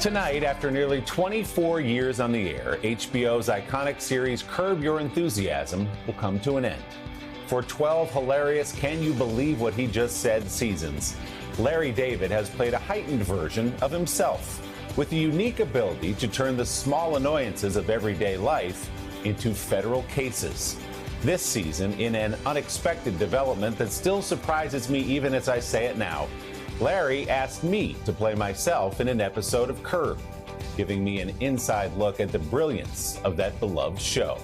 Tonight, after nearly 24 years on the air, HBO's iconic series Curb Your Enthusiasm will come to an end. For 12 hilarious Can You Believe What He Just Said seasons, Larry David has played a heightened version of himself with the unique ability to turn the small annoyances of everyday life into federal cases. This season, in an unexpected development that still surprises me even as I say it now, Larry asked me to play myself in an episode of Curb, giving me an inside look at the brilliance of that beloved show.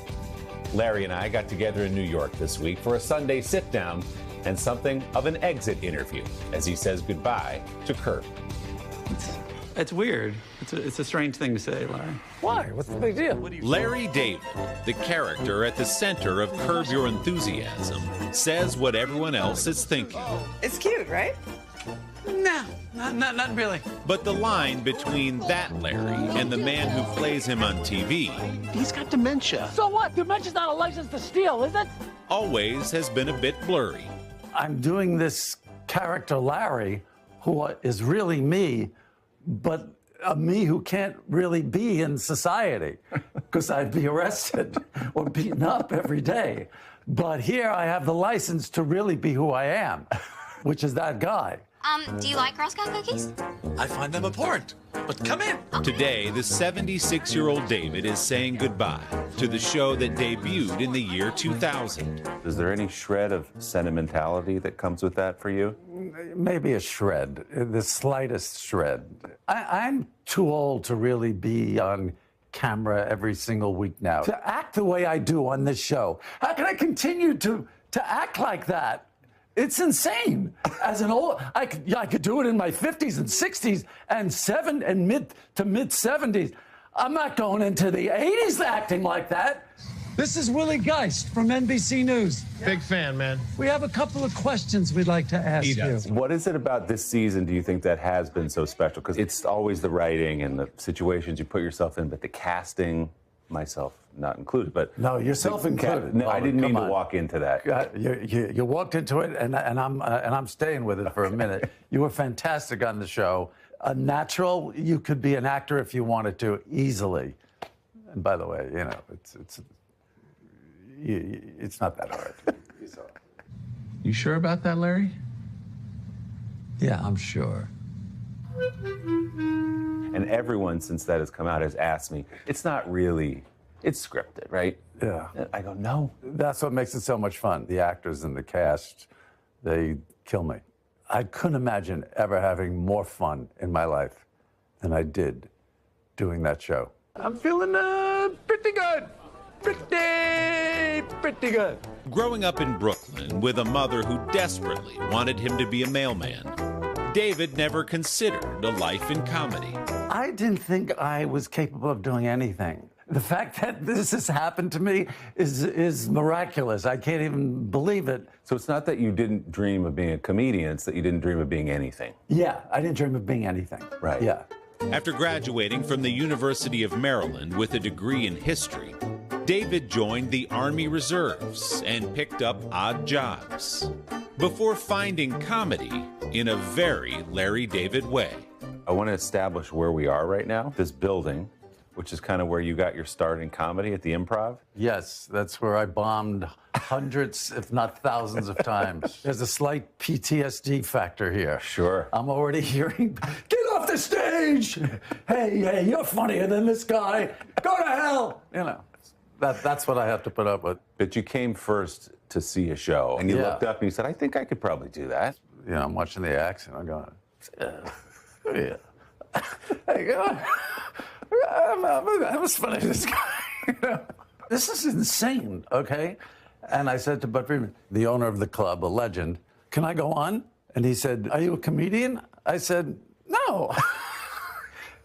Larry and I got together in New York this week for a Sunday Sitdown and something of an exit interview as he says goodbye to Curb. It's weird. It's a strange thing to say, Larry. Why? What's the big deal? Larry David, the character at the center of Curb Your Enthusiasm, says what everyone else is thinking. It's cute, right? No, not really. But the line between that Larry and the man who plays him on TV He's got dementia. So what? Dementia's not a license to steal, is it? always has been a bit blurry. I'm doing this character, Larry, who is really me, but a me who can't really be in society because I'd be arrested or beaten up every day. But here I have the license to really be who I am, which is that guy. Do you like Girl Scout cookies? I find them abhorrent, but come in. Today, the 76-year-old David is saying goodbye to the show that debuted in the year 2000. Is there any shred of sentimentality that comes with that for you? Maybe a shred, the slightest shred. I'm too old to really be on camera every single week now. To act the way I do on this show. How can I continue to act like that? It's insane. As an old, I could do it in my 50s and 60s and mid 70s. I'm not going into the 80s acting like that. This is Willie Geist from NBC News. Big fan, man. We have a couple of questions we'd like to ask you. What is it about this season do you think that has been so special? Because it's always the writing and the situations you put yourself in, but the casting, myself not included, but no, yourself included. No, I didn't mean to walk into that. You walked into it, and I'm staying with it for a minute. You were fantastic on the show. A natural. You could be an actor if you wanted to easily. And by the way, you know it's not that hard. You sure about that, Larry? Yeah, I'm sure. And everyone since that has come out has asked me, it's not really, it's scripted, right? Yeah. I go, no. That's what makes it so much fun. The actors and the cast, they kill me. I couldn't imagine ever having more fun in my life than I did doing that show. I'm feeling pretty good. Pretty good. Growing up in Brooklyn with a mother who desperately wanted him to be a mailman, David never considered a life in comedy. I didn't think I was capable of doing anything. The fact that this has happened to me is miraculous. I can't even believe it. So it's not that you didn't dream of being a comedian, it's that you didn't dream of being anything. Yeah, I didn't dream of being anything. Right. Yeah. After graduating from the University of Maryland with a degree in history, David joined the Army Reserves and picked up odd jobs before finding comedy in a very Larry David way. I want to establish where we are right now. This building, which is kind of where you got your start in comedy at the Improv. Yes, that's where I bombed hundreds, if not thousands of times. There's a slight PTSD factor here. Sure. I'm already hearing, get off the stage! Hey, you're funnier than this guy. Go to hell! You know, that's what I have to put up with. But you came first to see a show, and you looked up and you said, I think I could probably do that. You know, I'm watching the accent. I'm going, yeah. Hey, God. I was funny to this guy. You know? This is insane, okay? And I said to Bud Friedman, the owner of the club, a legend, can I go on? And he said, are you a comedian? I said, no.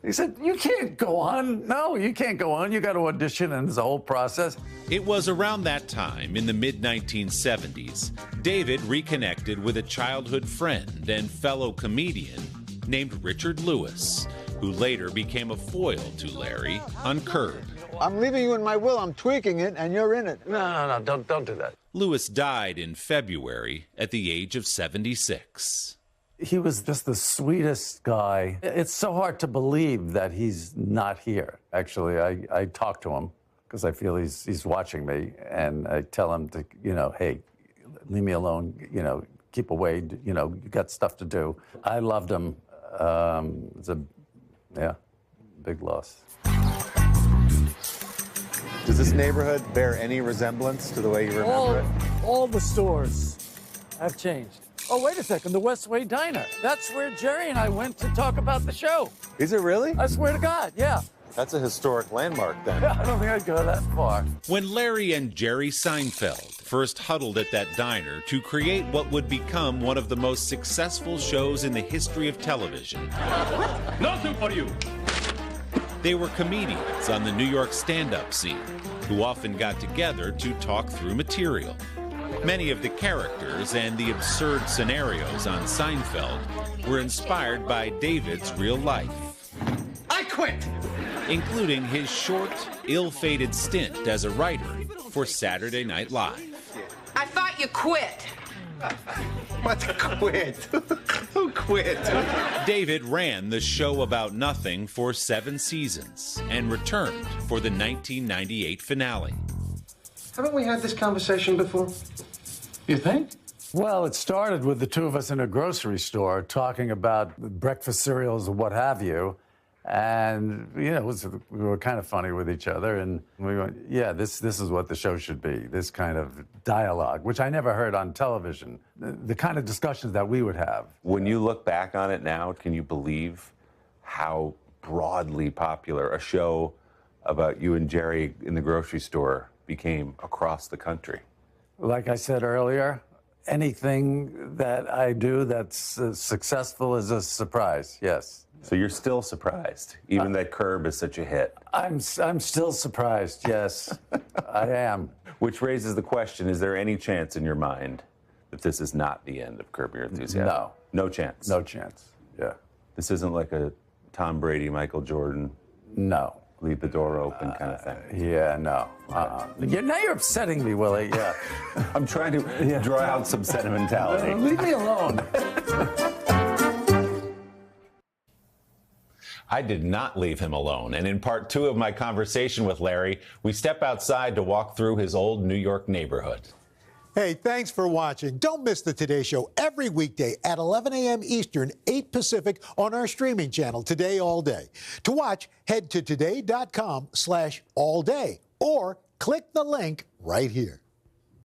He said, you can't go on. No, you can't go on. You got to audition, and it's a whole process. It was around that time, in the mid-1970s, David reconnected with a childhood friend and fellow comedian named Richard Lewis, who later became a foil to Larry on Curb. I'm leaving you in my will. I'm tweaking it, and you're in it. No, don't do that. Lewis died in February at the age of 76. He was just the sweetest guy. It's so hard to believe that he's not here. Actually, I talk to him because I feel he's watching me, and I tell him to, hey, leave me alone, keep away, you got stuff to do. I loved him. It's a big loss. Does this neighborhood bear any resemblance to the way you remember it? All the stores have changed. Oh, wait a second, the Westway Diner. That's where Jerry and I went to talk about the show. Is it really? I swear to God, yeah. That's a historic landmark then. I don't think I'd go that far. When Larry and Jerry Seinfeld first huddled at that diner to create what would become one of the most successful shows in the history of television. Nothing for you. They were comedians on the New York stand-up scene who often got together to talk through material. Many of the characters and the absurd scenarios on Seinfeld were inspired by David's real life. I quit. Including his short, ill-fated stint as a writer for Saturday Night Live. I thought you quit. What quit? Who quit? David ran the show about nothing for 7 seasons and returned for the 1998 finale. Haven't we had this conversation before? You think? Well, it started with the two of us in a grocery store talking about breakfast cereals and what have you. And, we were kind of funny with each other. And we went, yeah, this is what the show should be, this kind of dialogue, which I never heard on television, the kind of discussions that we would have. When you look back on it now, can you believe how broadly popular a show about you and Jerry in the grocery store became across the country? Like I said earlier, anything that I do that's successful is a surprise, yes. So you're still surprised, even that Curb is such a hit? I'm still surprised, yes. I am. Which raises the question, is there any chance in your mind that this is not the end of Curb Your Enthusiasm? No. No chance? No chance, yeah. This isn't like a Tom Brady, Michael Jordan, no. Leave the door open kind of thing? Yeah, no. Now you're upsetting me, Willie, yeah. I'm trying to draw out some sentimentality. Leave me alone. I did not leave him alone. And in part 2 of my conversation with Larry, we step outside to walk through his old New York neighborhood. Hey, thanks for watching. Don't miss the Today Show every weekday at 11 a.m. Eastern, 8 Pacific on our streaming channel, Today All Day. To watch, head to today.com/allday or click the link right here.